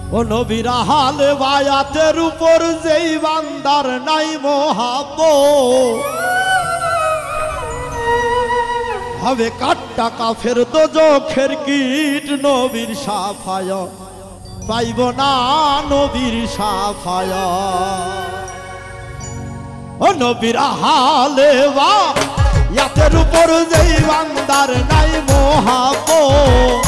ও নবীর হালে বায়াতের উপর যেই বান্দার নাই মোহাব্বত হবে কাট্টা কাফের দোজখের কীট নবীর সাফায়াত পাইব না নবীর সাফায়াত ও নবীর হালে বায়াতের উপর যেই বান্দার নাই মোহাব্বত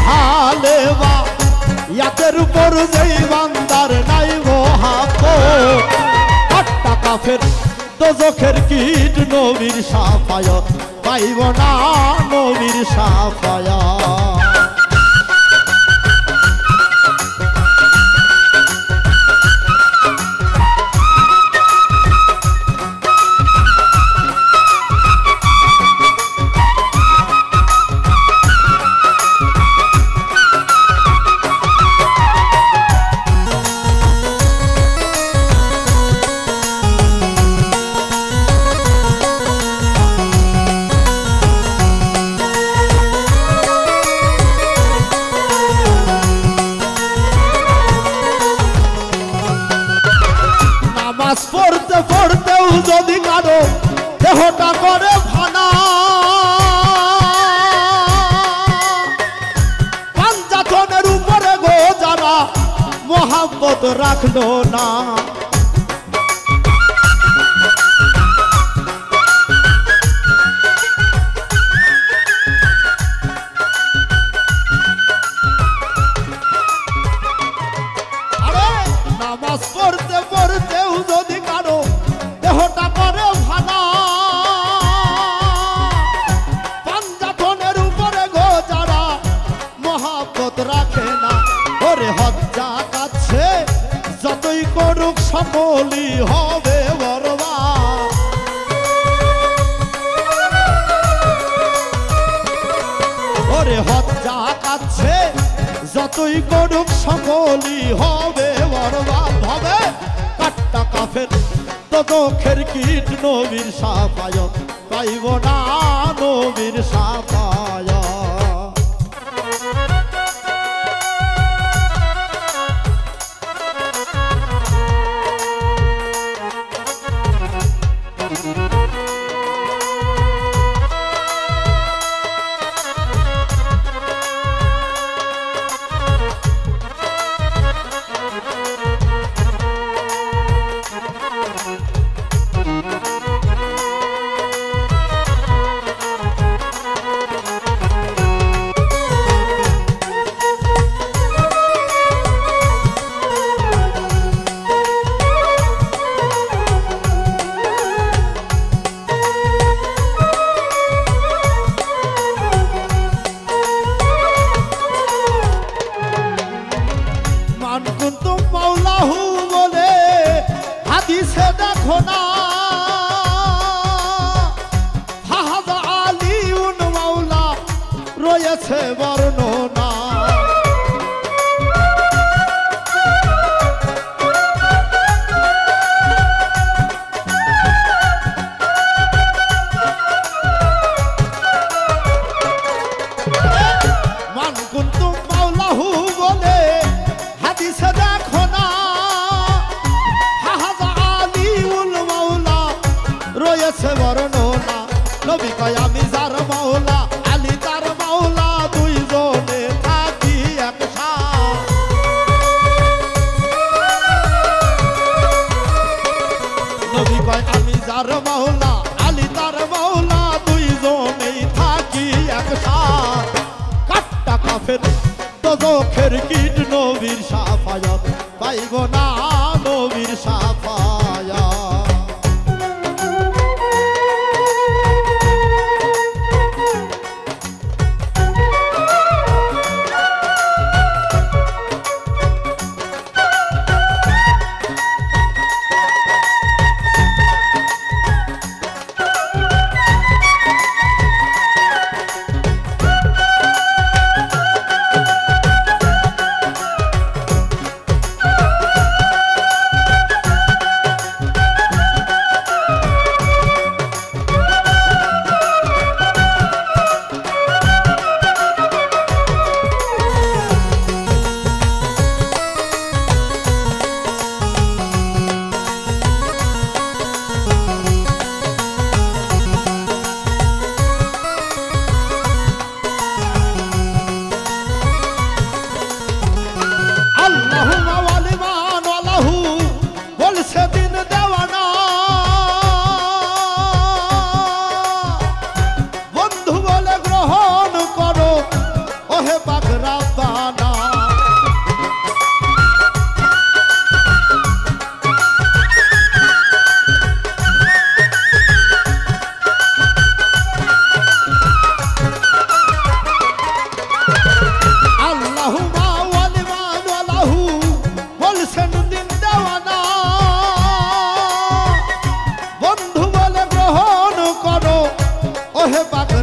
হালে বায়াতের উপর যেই বান্দার নাই মোহাব্বত কাট্টা কাফের দোজখের কীট নবীর সাফায়াত পাইব না নবীর সাফায়াত পড়তে পড়তেও যদি কারো দেহটা করে ভানা পাঞ্জাতনের উপরে গো যারা মোহাব্বত রাখলো না নামাজ পড়তে পড়তেও যদি কারো দেহটা করে ভানা পাঞ্জাতনের উপরে গো যারা মোহাব্বত রাখে না ওরে হজ্জা কাছে যতই করুক সকলই হবে বরবাদ ওরে হজ্জা কাছে যতই করুক সকলই হবে বরবাদ হবে কাট্টা কাফের দোজখের কীট নবীর সাফায়াত পাইব না নবীর সাফায়াত কুনতুম মাওলাহু বলে হাদিসে দেখো না ফাহাদা আলিউন মাওলা রয়েছে বর্ণনা মান কুনতুম মাওলাহু বলে হাদিসে দেখো না ফাহাদা আলিউল মাওলা রয়েছে বর্ণনা নবী কয় আমি যার মাওলা আলী তার মাওলা দুইজনে থাকি একসাথে নবী কয় আমি যার মাওলা আলী তার মাওলা দুইজনেই থাকি একসাথে কাট্টা কাফের দোজখের কীট নবীর সাফায়াত পাইব না নবীর সাফায়াত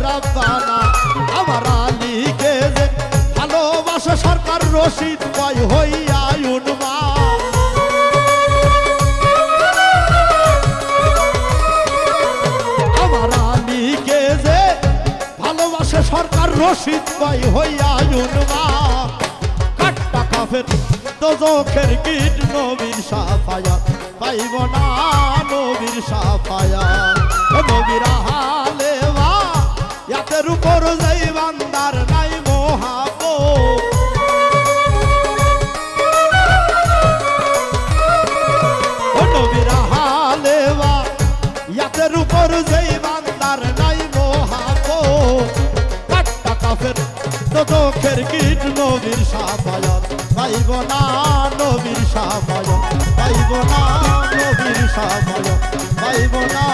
রাব্বানা আমার আলীকে যে ভালোবাসে সরকার রশিদ কয় হইয়া উন্মাদ আমার আলীকে যে ভালোবাসে সরকার রশিদ কয় হইয়া উন্মাদ কাট্টা কাফের দোজখের গিট নবীর সাফায়াত পাইব না নবীর সাফায়াত নবীর হালে মা ইয়াতের উপর যেই বান্দার নাই মহাব্বত নবীর হালে মা ইয়াতের উপর যেই বান্দার নাই মহাব্বত কাট্টা কাফের দোজখের গিট নবীর সাফায়াত পাইব না নবীর সাফায়াত পাইব না নবীর সাফায়াত পাইব না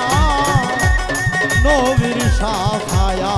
নবীর সাফায়াত